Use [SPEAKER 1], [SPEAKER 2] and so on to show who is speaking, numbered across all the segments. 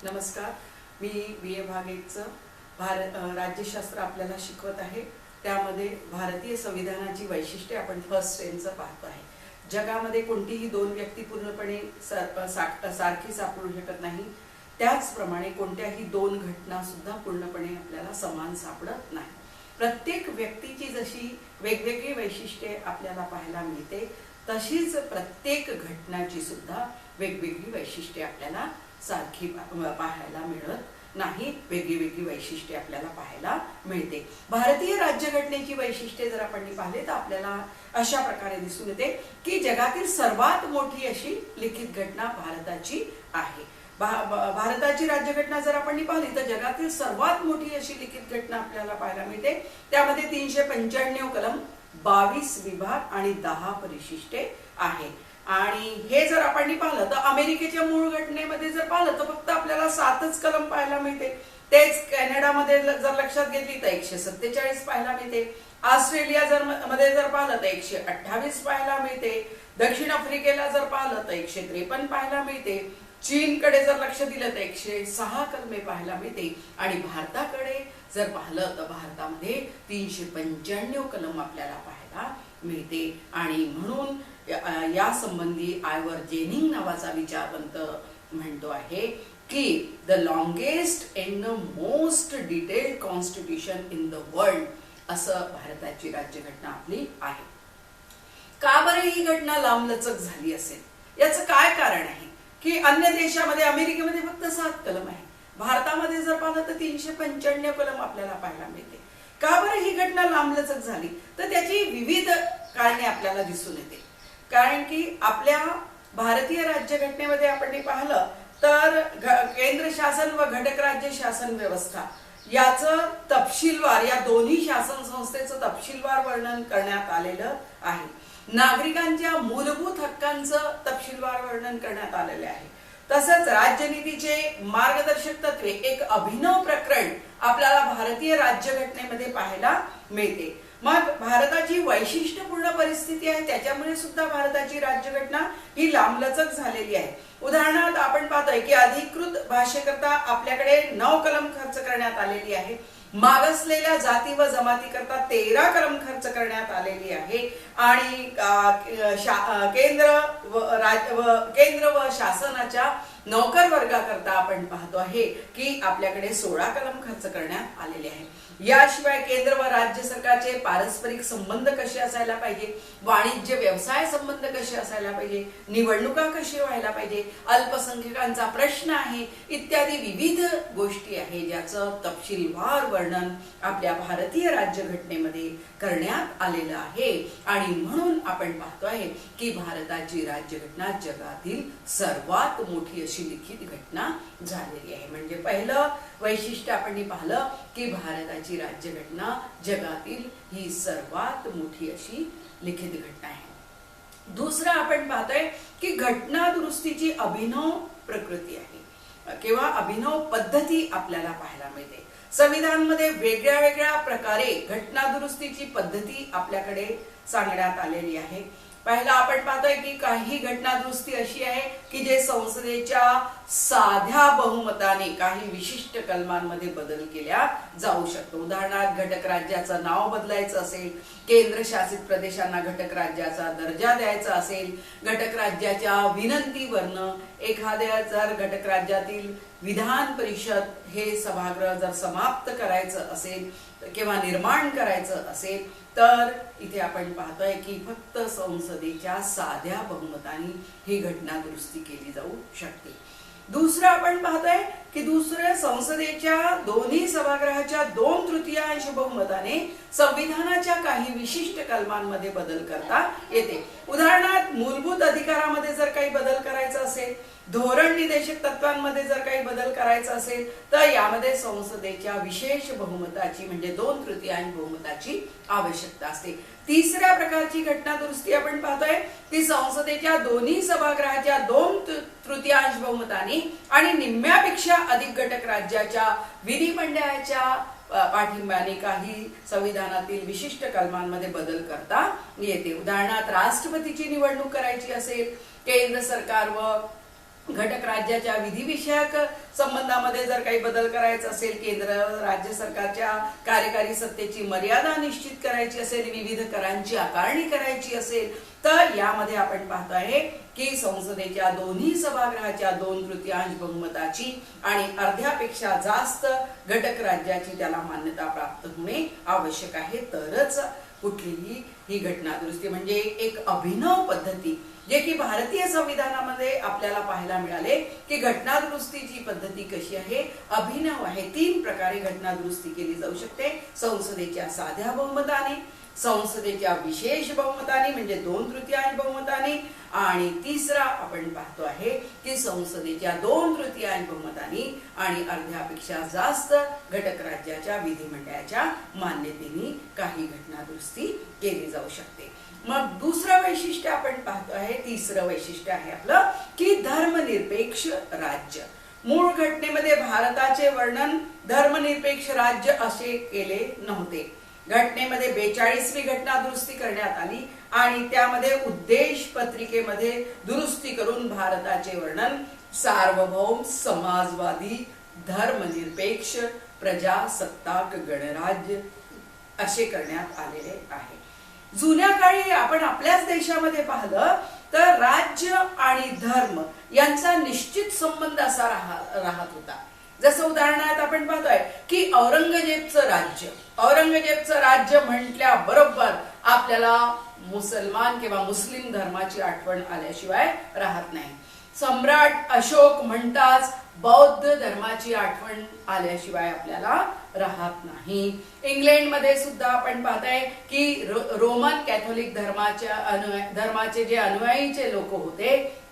[SPEAKER 1] नमस्कार. मी BA भाग 1चं राज्यशास्त्र आपल्याला शिकवत आहे. त्यामध्ये भारतीय संविधानाची वैशिष्ट्ये आपण फर्स्ट सेमचं पाहतो आहे. जगामध्ये कोणतीही दोन व्यक्ती पूर्णपणे सारखी सापडू शकत नाही. त्याचप्रमाणे कोणत्याही दोन घटना सुद्धा पूर्णपणे आपल्याला समान सापडत नाही. प्रत्येक व्यक्तीची जशी वेगवेगळी वैशिष्ट्ये आपल्याला पाहायला मिळते, तशीच प्रत्येक घटनाची सुद्धा वेगवेगळी वैशिष्ट्ये आपल्याला सारखी पाहायला मिळत नाही. वेगळी वैशिष्ट्ये आपल्याला पाहायला मिळते. भारतीय राज्यघटनेची वैशिष्ट्ये जर आपण पाहिले तर आपल्याला अशा प्रकारे दिसून येते की जगातील सर्वात मोठी अशी लिखित घटना भारताची आहे. भारताची राज्यघटना जर आपण पाहिली तर जगातील सर्वात मोठी अशी लिखित घटना आपल्याला पाहायला मिळते. त्यामध्ये 395 कलम, 22 विभाग आणि 10 परिशिष्टे आहे. आणि हे जर आपण पाहिलं तर अमेरिकेच्या मूळ घटनेमध्ये जर पाहिलं तर फक्त आपल्याला 7च कलम पाहायला मिळते. तेच कॅनडामध्ये जर लक्षात घेतली तर 147 पाहायला मिळते. ऑस्ट्रेलिया मध्ये जर पाहिलं तर 128 पाहायला मिळते. दक्षिण आफ्रिकेला जर पाहिलं तर 153 पाहायला मिळते. चीनकडे जर लक्ष दिलं तर 106 कलमे पाहायला मिळते. आणि भारताकडे जर पाहिलं तर भारतामध्ये 395 कलम आपल्याला पाहायला मिळते. आणि म्हणून या संबंधी आयवर जेनिंग नावाचा विचारवंत म्हणतो आहे की the longest and the most detailed constitution in the world असं भारताची राज्यघटना आपली आहे. का बरं ही घटना लांबलचक झाली असेल? याचं काय कारण आहे की अन्य देशामध्ये, अमेरिकेमध्ये फक्त 7 कलम आहे. भारतामध्ये जर पाहिलं तर 395 कलम आपल्याला पाहायला मिळते. का बरं ही घटना लांबलचक झाली? तर त्याची विविध कारणे आपल्याला दिसून येते. कारण की आपल्या भारतीय राज्यघटनेमध्ये आपण पाहिलं तर केंद्र शासन व घटक राज्य शासन व्यवस्था याचं तपशीलवार, या दोन्ही शासन संस्थेचं तपशीलवार वर्णन करण्यात आलेलं आहे. नागरिकांच्या मूलभूत हक्कांचं तपशीलवार वर्णन करण्यात आलेले आहे. तसंच राज्यनीतीचे मार्गदर्शक तत्वे, एक अभिनव प्रकरण आपल्याला भारतीय राज्यघटनेमध्ये पाहायला मिळते. मग भारताची वैशिष्ट्यपूर्ण परिस्थिती आहे, त्याच्यामुळे सुद्धा भारताची राज्यघटना ही लांबलचक झालेली आहे. उदाहरणार्थ आपण पाहतोय की अधिकृत भाषेकरता आपल्याकडे 9 कलम खर्च करण्यात आलेली आहे. मागासलेल्या जाती व जमाती करता 13 कलम खर्च करण्यात आलेली आहे. आणि केंद्र व शासनाच्या नोकर वर्गाकरता आपण पाहतो आहे की आपल्याकडे 16 कलम खर्च करण्यात आलेले आहे. याशिवाय केंद्र व राज्य सरकारचे पारस्परिक संबंध कसे असायला पाहिजे, वाणिज्य व्यवसाय संबंध कसे असायला पाहिजे, निवडणुका कशी व्हायला पाहिजे, अल्पसंख्याकांचा प्रश्न आहे, इत्यादी विविध गोष्टी आहे ज्याचं तपशीलवार वर्णन आपल्या भारतीय राज्यघटनेमध्ये करण्यात आलेलं आहे. आणि म्हणून आपण पाहतो आहे की भारताची राज्यघटना जगातील सर्वात मोठी अशी लिखित घटना झालेली आहे. म्हणजे पहिलं वैशिष्ट्य आपण पाहिलं की भारताची राज्यघटना जगातील ही सर्वात मोठी अशी लिखित घटना आहे. दुसरं आपण पाहतोय की घटना दुरुस्तीची अभिनव प्रकृती आहे किंवा अभिनव पद्धती आपल्याला पाहायला मिळते. संविधानामध्ये वेगळ्या प्रकारे घटना दुरुस्तीची पद्धती आपल्याकडे सांगण्यात आलेली आहे. पहिला आपण पाहतोय की काही घटना दुरुस्ती अशी आहे की जे संसदेच्या साध्या बहुमताने काही विशिष्ट कलमांमध्ये बदल केल्या जाऊ शकतो. उदाहरणार्थ घटक राज्याचं नाव बदलायचं असेल, केंद्र शासित प्रदेशांना घटक राज्याचा दर्जा द्यायचा असेल, घटक राज्याच्या विनंतीवरनं एखाद्या जर घटक राज्यातील विधान परिषद हे सभागृह जर समाप्त करायचं असेल किंवा निर्माण करायचं असेल तर इथे आपण पाहतोय की फक्त संसदेच्या साध्या बहुमताने ही घटना दुरुस्ती केली जाऊ शकते. दुसरं आपण पाहतोय की संसदेच्या दोन्ही सभागृहाच्या 2/3 बहुमताने संविधानाच्या काही विशिष्ट कलमांमध्ये बदल करता येते. उदाहरणार्थ मूलभूत अधिकारामध्ये जर काही बदल करायचा असेल, धोरण निर्देशक तत्वांमध्ये जर काही बदल करायचा असेल तर यामध्ये संसदेच्या विशेष बहुमताची म्हणजे 2/3 बहुमताची आवश्यकता असते. तिसऱ्या प्रकारची घटना दुरुस्ती आपण पाहतोय ती संसदेच्या दोन्ही सभागृहाच्या 2/3 बहुमताने आणि निम्म्यापेक्षा अधिक घटक राज्याच्या विधिमंडळाच्या पाठिंब्याने काही संविधानातील विशिष्ट कलमांमध्ये बदल करता येते. उदाहरणार्थ राष्ट्रपतीची निवडणूक करायची असेल, केंद्र सरकार व घटक राज्याच्या विधिविषयक संबंधामध्ये जर काही बदल करायचा असेल, केंद्र राज्य सरकारच्या कार्यकारी सत्तेची मर्यादा निश्चित करायची असेल, विविध करांची आकारणी करायची असेल, तर यामध्ये आपण पाहतो आहे की संसदेच्या दोन्ही सभागृहाच्या 2/3 बहुमताची आणि अर्ध्यापेक्षा जास्त घटक राज्याची त्याला मान्यता प्राप्त होणे आवश्यक आहे, तरच कुठलीही ही घटना दुरुस्ती म्हणजे एक अभिनव पद्धती जे की भारतीय संविधानामध्ये आपल्याला पाहायला मिळाले की घटना दुरुस्तीची पद्धती कशी आहे, अभिनव आहे। 3 प्रकारे घटना दुरुस्ती केली जाऊ शकते, संसदेच्या साध्या बहुमताने, संसदेच्या विशेष बहुमताने म्हणजे 2/3 बहुमताने, आणि तिसरा आपण पाहतो आहे की संसदेच्या 2/3 बहुमताने आणि अर्ध्यापेक्षा जास्त घटक राज्याच्या विधिमंडळाच्या मान्यतेने काही घटना दुरुस्ती केली जाऊ शकते। मग दुसरं वैशिष्ट्य आपण पाहतो आहे, तिसरं वैशिष्ट्य आहे आपलं की धर्मनिरपेक्ष राज्य। मूळ घटनेमध्ये भारताचे वर्णन धर्मनिरपेक्ष राज्य असे केले नव्हते। घटनेमध्ये 42वी घटना दुरुस्ती करण्यात आली आणि त्यामध्ये उद्देश पत्रिकेमध्ये दुरुस्ती करून भारताचे वर्णन सार्वभौम समाजवादी धर्मनिरपेक्ष प्रजासत्ताक गणराज्य असे करण्यात आलेले आहे। जुन्या काळी आपण आपल्याच देशामध्ये पाहिलं तर राज्य आणि धर्म यांचा निश्चित संबंध असा राहत होता। जसं उदाहरणार्थ आपण पाहतोय की औरंगजेबचं राज्य म्हटल्याबरोबर आपल्याला मुसलमान किंवा मुस्लिम धर्माची आठवण आल्याशिवाय राहत नाही। सम्राट अशोक म्हणताच बौद्ध धर्माची आठवण आल्याशिवाय आपल्याला राहत नाही। इंग्लंडमध्ये सुद्धा आपण पाहताय की रोमन कॅथोलिक धर्माचे जे अनुयायीचे लोक होते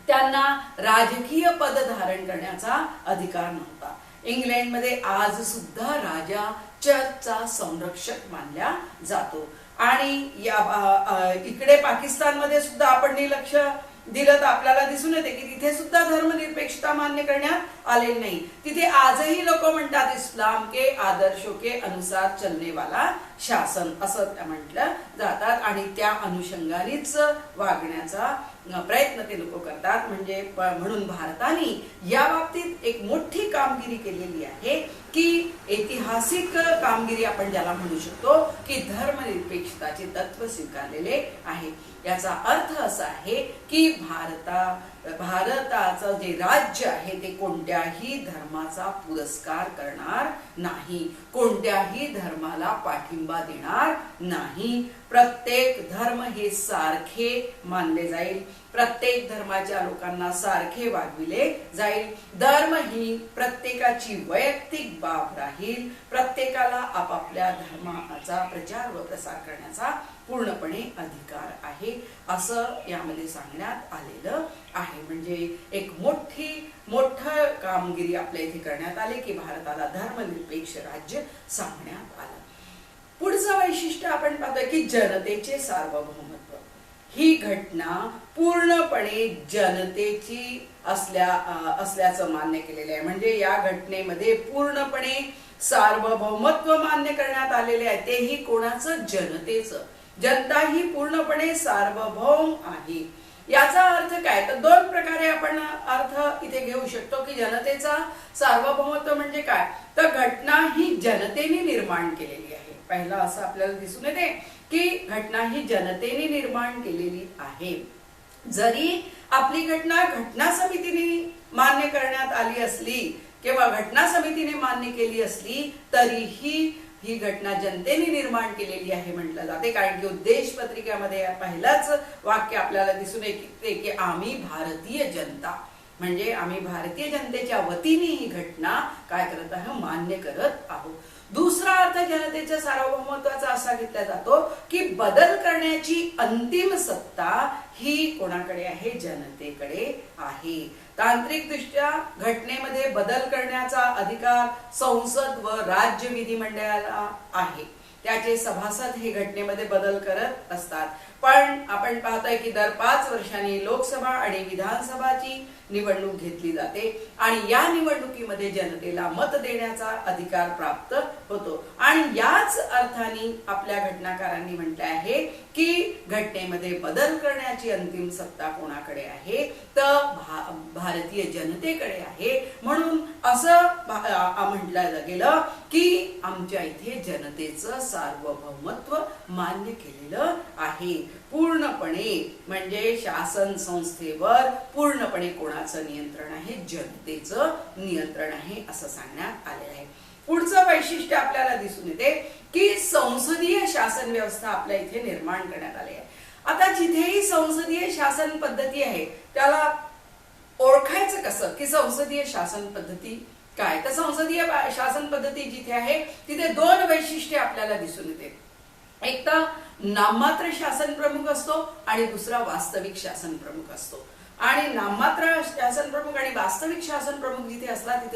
[SPEAKER 1] त्यांना राजकीय पद धारण करण्याचा अधिकार नव्हता। इंग्लंडमध्ये आज सुद्धा राजा चर्चचा संरक्षक मानला जातो आणि इकडे पाकिस्तानमध्ये सुद्धा आपण लक्ष दिलं तर आपल्याला दिसून येते की तिथे सुद्धा धर्मनिरपेक्षता मान्य करण्यात आलेली नाही। तिथे आजही लोक म्हणतात इस्लाम के आदर्शों के अनुसार चलने वाला शासन असं म्हटलं जातात आणि त्या अनुषंगानेच वागण्याचा प्रयत्न ते लोक करतात। म्हणून भारताने या बाबतीत एक मोठी कामगिरी केलेली आहे की ऐतिहासिक कामगिरी आपण ज्याला म्हणू शकतो की धर्मनिरपेक्षताचे तत्व स्वीकारलेले आहे। याचा अर्थ असा आहे की भारताचं जे राज्य आहे ते कोणत्याही धर्माचा पुरस्कार करणार नाही, कोणत्याही धर्माला पाठिंबा देणार नाही। प्रत्येक धर्म हे सारखे मानले जाईल, प्रत्येक धर्माच्या लोकांना सारखे वागविले जाईल। धर्म ही प्रत्येकाची वैयक्तिक बाब राहील, प्रत्येकाला आपापल्या धर्माचा प्रचार व प्रसार करण्याचा पूर्णपणे अधिकार आहे असं यामध्ये सांगण्यात आलेलं आहे। म्हणजे एक मोठं कामगिरी आपल्या इथे करण्यात आले की भारताला धर्मनिरपेक्ष राज्य सांगण्यात आलं। पुढचं वैशिष्ट्य आपण पाहतोय की जनतेचे सार्वभौमत्व। ही घटना पूर्णपणे जनतेची असल्याचं मान्य केलेलं आहे। म्हणजे या घटनेमध्ये पूर्णपणे सार्वभौमत्व मान्य करण्यात आलेले आहे, तेही कोणाचं? जनतेचं। जनता ही पूर्णपणे सार्वभौम आहे। याचा अर्थ काय? तर 2 प्रकारे आपण अर्थ इथे घेऊ शकतो की जनतेचा सार्वभौमत्व म्हणजे काय, तर घटना ही जनतेने निर्माण केलेली आहे। पहिला असं आपल्याला दिसून येते की घटना ही जनतेने निर्माण केलेली आहे। जरी आपली घटना समितीने मान्य करण्यात आली असली किंवा घटना समितीने मान्य केली असली तरीही ही घटना जनतेने निर्माण केलेली आहे म्हटलं जाते। कारण की उद्देश पत्रिकेमध्ये पहिलाच वाक्य आपल्याला दिसून येते की आम्ही भारतीय जनता, म्हणजे आम्ही भारतीय जनतेच्या वतीने ही घटना काय करत आहोत? मान्य करत आहोत। दुसरा अर्थ जनतेच्या सार्वभौमत्वाचा असा घेतला जातो की बदल करण्याची अंतिम सत्ता ही कोणाकडे आहे? जनतेकडे आहे। तांत्रिक दृष्ट्या घटनेमध्ये बदल करण्याचा अधिकार संसद व राज्य विधिमंडळाला आहे। त्याचे सभासद हे घटनेमध्ये बदल करत असतात. पण आपण पाहतोय की दर 5 वर्षांनी लोकसभा आणि विधानसभाची निवडणूक घेतली जाते आणि या निवडणुकीमध्ये जनतेला मत देण्याचा अधिकार प्राप्त होतो. आणि याच अर्थाने आपल्या घटनाकारांनी म्हटले आहे की घटनेमध्ये बदल करण्याची अंतिम सत्ता कोणाकडे आहे, तर भारतीय जनतेकडे आहे. म्हणून असं म्हटलं गेलं की आमच्या इथे जनतेचं सार्वभौमत्व मान्य केलेलं आहे पूर्णपणे. म्हणजे शासन संस्थेवर पूर्णपणे कोणाचं नियंत्रण आहे, जनतेचं नियंत्रण आहे असं सांगण्यात आलेलं आहे. पुढचं वैशिष्ट्य आपल्याला दिसून येते की संसदीय शासन व्यवस्था आपल्या इथे निर्माण करण्यात आली आहे. आता जिथेही संसदीय शासन पद्धती आहे त्याला ओळखायचं कसं की संसदीय शासन पद्धती काय, तर संसदीय शासन पद्धती जिथे आहे तिथे 2 वैशिष्ट्ये आपल्याला दिसून येते. एक तर नाममात्र शासन प्रमुख असतो आणि दुसरा वास्तविक शासन प्रमुख असतो. आणि नाममात्र शासन प्रमुख आणि वास्तविक शासन प्रमुख जिथे असतात तिथे